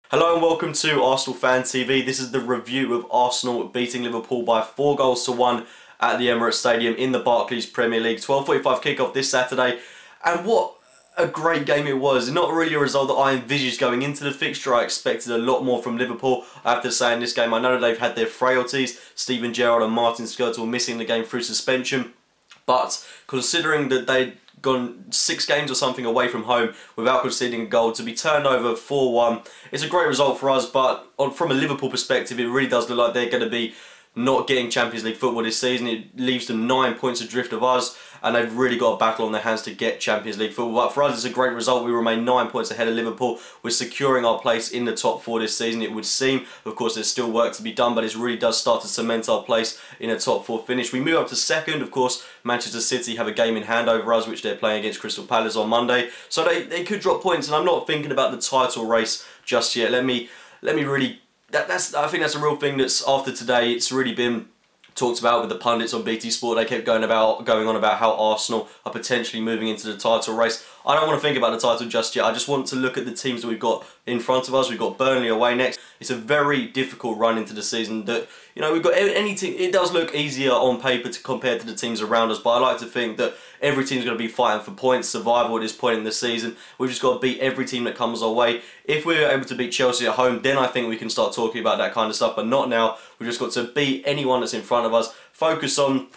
Hello and welcome to Arsenal Fan TV. This is the review of Arsenal beating Liverpool by 4-1 at the Emirates Stadium in the Barclays Premier League. 12:45 kickoff this Saturday, and what a great game it was. Not really a result that I envisaged going into the fixture. I expected a lot more from Liverpool. I have to say, in this game, I know that they've had their frailties. Steven Gerrard and Martin Skrtel were missing the game through suspension, but considering that they'd gone 6 games or something away from home without conceding a goal, to be turned over 4-1, it's a great result for us. But from a Liverpool perspective, it really does look like they're going to be not getting Champions League football this season. It leaves them 9 points adrift of us, and they've really got a battle on their hands to get Champions League football. But for us, it's a great result. We remain 9 points ahead of Liverpool. We're securing our place in the top 4 this season, it would seem. Of course, there's still work to be done, but it really does start to cement our place in a top 4 finish. We move up to second. Of course, Manchester City have a game in hand over us, which they're playing against Crystal Palace on Monday. So they could drop points, and I'm not thinking about the title race just yet. Let me really... I think that's a real thing that's, after today, it's really been talked about with the pundits on BT Sport. They kept going on about how Arsenal are potentially moving into the title race. I don't want to think about the title just yet. I just want to look at the teams that we've got in front of us. We've got Burnley away next. It's a very difficult run into the season. That, you know, we've got any team. It does look easier on paper compared to the teams around us, but I like to think that every team's going to be fighting for points, survival at this point in the season. We've just got to beat every team that comes our way. If we're able to beat Chelsea at home, then I think we can start talking about that kind of stuff, but not now. We've just got to beat anyone that's in front of us, focus on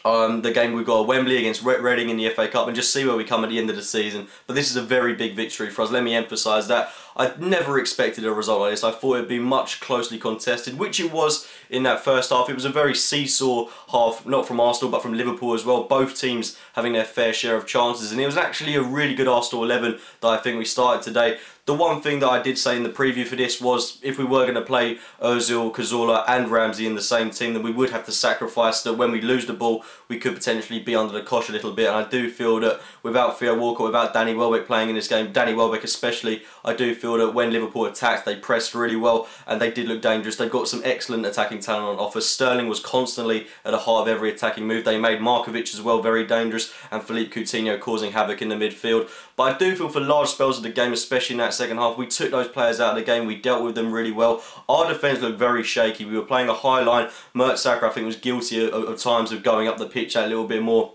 the game we've got at Wembley against Reading in the FA Cup, and just see where we come at the end of the season. But this is a very big victory for us. Let me emphasise that. I never expected a result like this. I thought it would be much closely contested, which it was in that first half. It was a very seesaw half, not from Arsenal but from Liverpool as well. Both teams having their fair share of chances, and it was actually a really good Arsenal 11 that I think we started today. The one thing that I did say in the preview for this was, if we were going to play Ozil, Cazorla and Ramsey in the same team, then we would have to sacrifice that when we lose the ball, we could potentially be under the cosh a little bit. And I do feel that without Theo Walcott, without Danny Welbeck playing in this game, Danny Welbeck especially, I do feel that when Liverpool attacked, they pressed really well and they did look dangerous. They've got some excellent attacking talent on offer. Sterling was constantly at the heart of every attacking move. They made Markovic as well very dangerous, and Philippe Coutinho causing havoc in the midfield. But I do feel for large spells of the game, especially in that second half, we took those players out of the game. We dealt with them really well. Our defence looked very shaky. We were playing a high line. Mertesacker, I think, was guilty of times of going up the pitch a little bit more,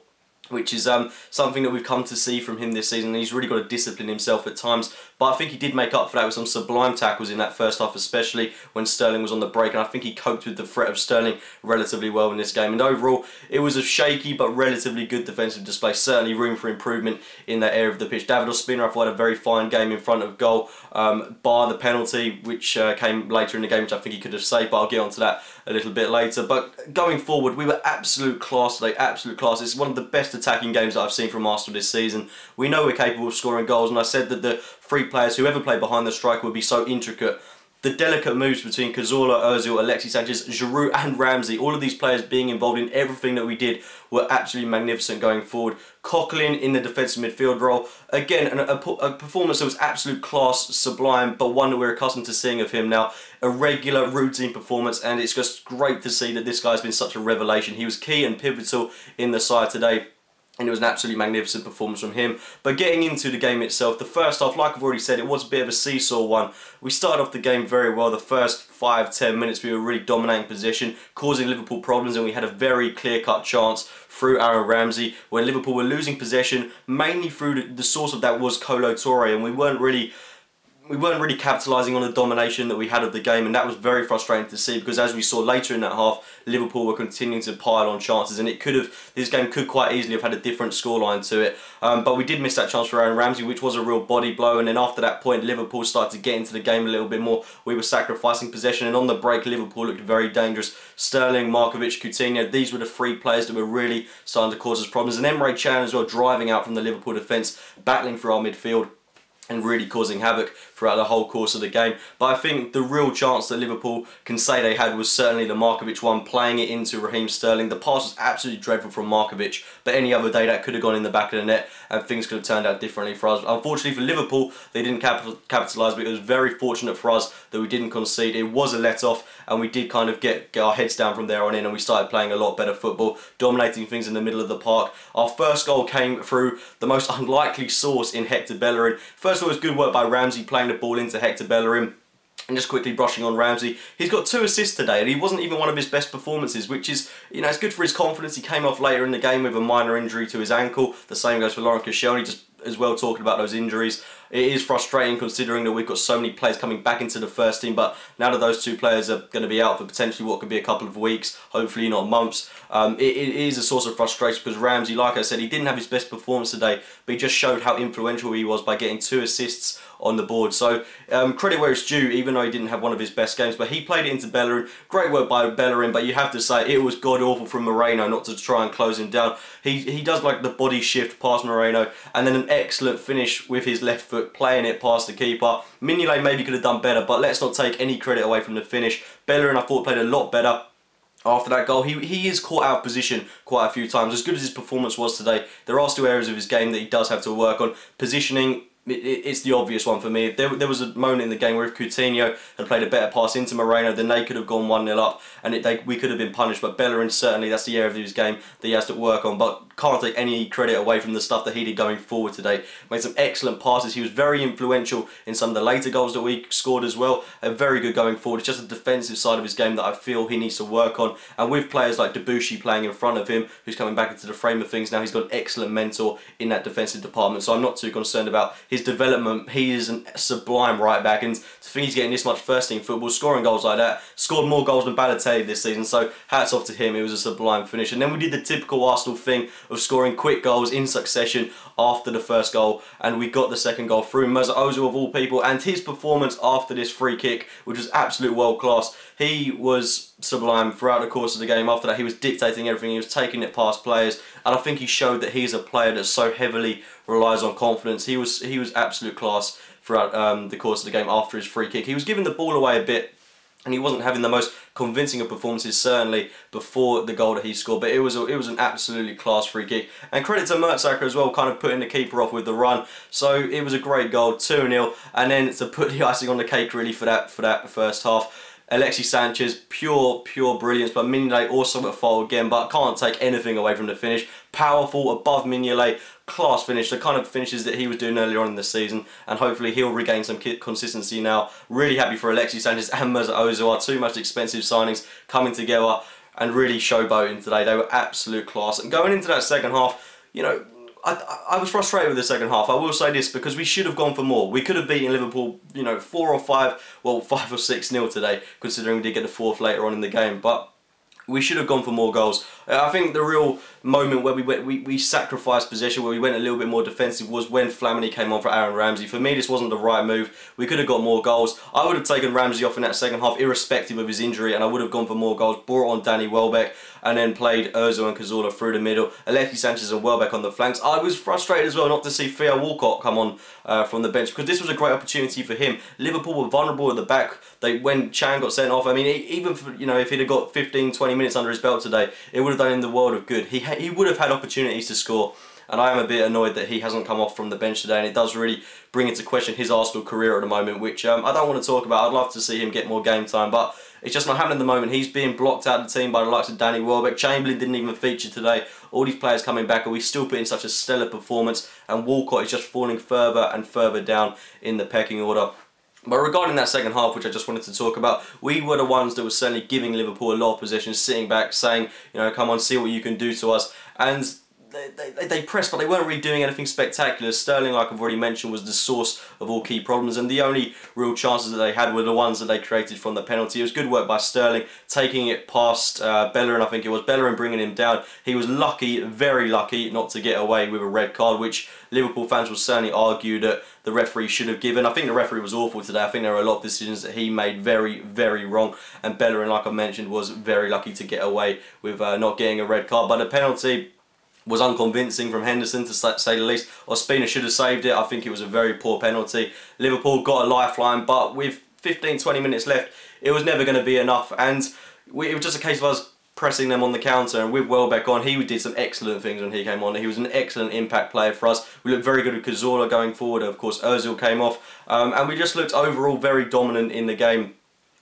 which is something that we've come to see from him this season. He's really got to discipline himself at times, but I think he did make up for that with some sublime tackles in that first half, especially when Sterling was on the break, and I think he coped with the threat of Sterling relatively well in this game. And overall, it was a shaky but relatively good defensive display. Certainly room for improvement in that area of the pitch. David Ospina, I thought, had a very fine game in front of goal, bar the penalty, which came later in the game, which I think he could have saved, but I'll get onto that a little bit later. But going forward, we were absolute class today, absolute class. It's one of the best attacking games that I've seen from Arsenal this season. We know we're capable of scoring goals, and I said that the three players, whoever played behind the striker, would be so intricate. The delicate moves between Cazorla, Ozil, Alexis Sanchez, Giroud and Ramsey, all of these players being involved in everything that we did, were absolutely magnificent going forward. Coquelin in the defensive midfield role, again a performance that was absolute class, sublime, but one that we're accustomed to seeing of him now. A regular routine performance, and it's just great to see that this guy's been such a revelation. He was key and pivotal in the side today, and it was an absolutely magnificent performance from him. But getting into the game itself, the first half, like I've already said, it was a bit of a seesaw one. We started off the game very well. The first 5-10 minutes we were really dominating position, causing Liverpool problems, and we had a very clear-cut chance through Aaron Ramsey when Liverpool were losing possession, mainly through the source of that was Kolo Touré, and we weren't really capitalising on the domination that we had of the game, and that was very frustrating to see, because as we saw later in that half, Liverpool were continuing to pile on chances, and this game could quite easily have had a different scoreline to it. But we did miss that chance for Aaron Ramsey, which was a real body blow, and then after that point, Liverpool started to get into the game a little bit more. We were sacrificing possession, and on the break, Liverpool looked very dangerous. Sterling, Markovic, Coutinho, these were the three players that were really starting to cause us problems, and Emre Can as well, driving out from the Liverpool defence, battling through our midfield, and really causing havoc throughout the whole course of the game. But I think the real chance that Liverpool can say they had was certainly the Markovic one, playing it into Raheem Sterling. The pass was absolutely dreadful from Markovic, but any other day that could have gone in the back of the net and things could have turned out differently for us. Unfortunately for Liverpool, they didn't capitalise, but it was very fortunate for us that we didn't concede. It was a let-off, and we did kind of get our heads down from there on in, and we started playing a lot better football, dominating things in the middle of the park. Our first goal came through the most unlikely source in Hector Bellerin. First of all, it was good work by Ramsey playing the ball into Hector Bellerin. And just quickly brushing on Ramsey, he's got 2 assists today, and he wasn't even one of his best performances, which is, you know, it's good for his confidence. He came off later in the game with a minor injury to his ankle. The same goes for Laurent Koscielny, just as well talking about those injuries. It is frustrating considering that we've got so many players coming back into the first team, but now that those 2 players are going to be out for potentially what could be a couple of weeks, hopefully not months, it is a source of frustration because Ramsey, like I said, he didn't have his best performance today, but he just showed how influential he was by getting 2 assists on the board. So credit where it's due, even though he didn't have one of his best games, but he played it into Bellerin. Great work by Bellerin, but you have to say it was god awful from Moreno not to try and close him down. He does like the body shift past Moreno, and then an excellent finish with his left foot, playing it past the keeper. Mignolet maybe could have done better, but let's not take any credit away from the finish. Bellerin, I thought, played a lot better after that goal. He is caught out of position quite a few times. As good as his performance was today, there are still areas of his game that he does have to work on. Positioning, it's the obvious one for me. There was a moment in the game where if Coutinho had played a better pass into Moreno, then they could have gone 1-0 up and we could have been punished. But Bellerin, certainly, that's the area of his game that he has to work on. But can't take any credit away from the stuff that he did going forward today. Made some excellent passes. He was very influential in some of the later goals that we scored as well. Very good going forward. It's just the defensive side of his game that I feel he needs to work on. And with players like Debuchy playing in front of him, who's coming back into the frame of things now, he's got an excellent mentor in that defensive department. So I'm not too concerned about his development. He is a sublime right back, and to think he's getting this much first team football, scoring goals like that, scored more goals than Balotelli this season, so hats off to him. It was a sublime finish. And then we did the typical Arsenal thing of scoring quick goals in succession after the first goal, and we got the second goal through Mesut Ozil of all people, and his performance after this free kick, which was absolute world class. He was sublime throughout the course of the game. After that, he was dictating everything. He was taking it past players, and I think he showed that he's a player that so heavily relies on confidence. He was absolute class throughout the course of the game after his free kick. He was giving the ball away a bit, and he wasn't having the most convincing of performances, certainly before the goal that he scored, but it was an absolutely class free kick. And credit to Mertesacker as well, kind of putting the keeper off with the run. So it was a great goal, 2-0, and then to put the icing on the cake really for that first half, Alexis Sanchez, pure brilliance, but Mignolet also at fault again, but can't take anything away from the finish. Powerful, above Mignolet, class finish, the kind of finishes that he was doing earlier on in the season, and hopefully he'll regain some consistency now. Really happy for Alexis Sanchez and Mesut Ozil, our 2 most expensive signings, coming together and really showboating today. They were absolute class. And going into that second half, you know, I was frustrated with the second half. I will say this, because we should have gone for more. We could have beaten Liverpool, you know, 4 or 5, well, 5 or 6-0 today, considering we did get the 4th later on in the game. But we should have gone for more goals. I think the real moment where we sacrificed possession, where we went a little bit more defensive, was when Flamini came on for Aaron Ramsey. For me, this wasn't the right move. We could have got more goals. I would have taken Ramsey off in that second half, irrespective of his injury, and I would have gone for more goals, brought on Danny Welbeck, and then played Ozil and Cazorla through the middle, Alexis Sanchez and Welbeck on the flanks. I was frustrated as well not to see Theo Walcott come on from the bench, because this was a great opportunity for him. Liverpool were vulnerable at the back. When Chan got sent off, I mean, even for, you know, if he'd have got 15-20 minutes under his belt today, it would have done him the world of good. He would have had opportunities to score, and I am a bit annoyed that he hasn't come off from the bench today, and it does really bring into question his Arsenal career at the moment, which I don't want to talk about. I'd love to see him get more game time, but it's just not happening at the moment. He's being blocked out of the team by the likes of Danny Welbeck. Chamberlain didn't even feature today. All these players coming back, and we still put in such a stellar performance, and Walcott is just falling further and further down in the pecking order. But regarding that second half, which I just wanted to talk about, we were the ones that were certainly giving Liverpool a lot of possession, sitting back, saying, you know, come on, see what you can do to us. And they pressed, but they weren't really doing anything spectacular. Sterling, like I've already mentioned, was the source of all key problems, and the only real chances that they had were the ones that they created from the penalty. It was good work by Sterling, taking it past Bellerin, I think it was. Bellerin bringing him down. He was lucky, very lucky, not to get away with a red card, which Liverpool fans will certainly argue that the referee should have given. I think the referee was awful today. I think there were a lot of decisions that he made very wrong, and Bellerin, like I mentioned, was very lucky to get away with not getting a red card. But the penalty was unconvincing from Henderson, to say the least. Ospina should have saved it. I think it was a very poor penalty. Liverpool got a lifeline, but with 15-20 minutes left, it was never going to be enough, and it was just a case of us pressing them on the counter. And with Welbeck on, he did some excellent things when he came on. He was an excellent impact player for us. We looked very good with Cazorla going forward. Of course, Ozil came off, and we just looked overall very dominant in the game.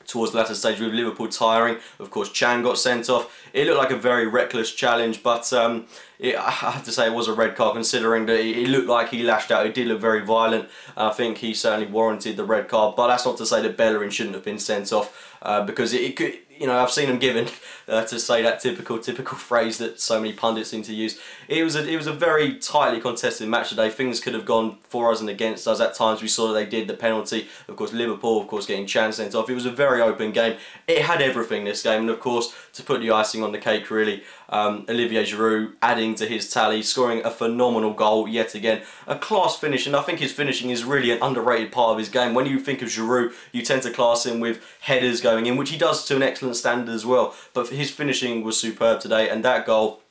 towards the latter stage with Liverpool tiring. Of course, Chan got sent off. It looked like a very reckless challenge, but I have to say it was a red card, considering that it looked like he lashed out. It did look very violent. I think he certainly warranted the red card, but that's not to say that Bellerin shouldn't have been sent off, because it could, you know, I've seen him given, to say that typical phrase that so many pundits seem to use. It was a very tightly contested match today. Things could have gone for us and against us. At times we saw that they did. The penalty, of course, Liverpool, of course, getting Chan sent off. It was a very open game. It had everything, this game, and of course, to put the icing on the cake, really, Olivier Giroud adding to his tally, scoring a phenomenal goal yet again. A class finish, and I think his finishing is really an underrated part of his game. When you think of Giroud, you tend to class him with headers going in, which he does to an excellent standard as well. But his finishing was superb today, and that goal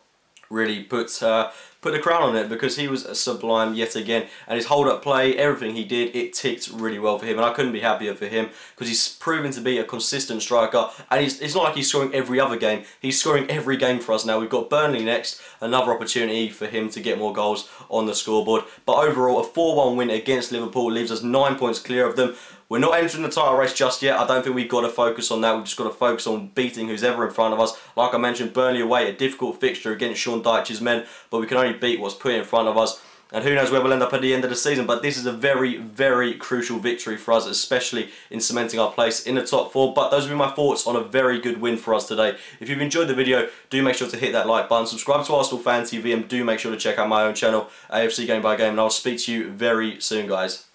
really put the crown on it, because he was sublime yet again, and his hold-up play, everything he did, it ticked really well for him, and I couldn't be happier for him, because he's proven to be a consistent striker, and it's not like he's scoring every other game, he's scoring every game for us now. We've got Burnley next, another opportunity for him to get more goals on the scoreboard, but overall a 4-1 win against Liverpool leaves us 9 points clear of them. We're not entering the title race just yet. I don't think we've got to focus on that. We've just got to focus on beating who's ever in front of us. Like I mentioned, Burnley away, a difficult fixture against Sean Dyche's men, but we can only beat what's put in front of us. And who knows where we'll end up at the end of the season, but this is a very, very crucial victory for us, especially in cementing our place in the top 4. But those will be my thoughts on a very good win for us today. If you've enjoyed the video, do make sure to hit that like button, subscribe to Arsenal Fan TV, and do make sure to check out my own channel, AFC Game by Game, and I'll speak to you very soon, guys.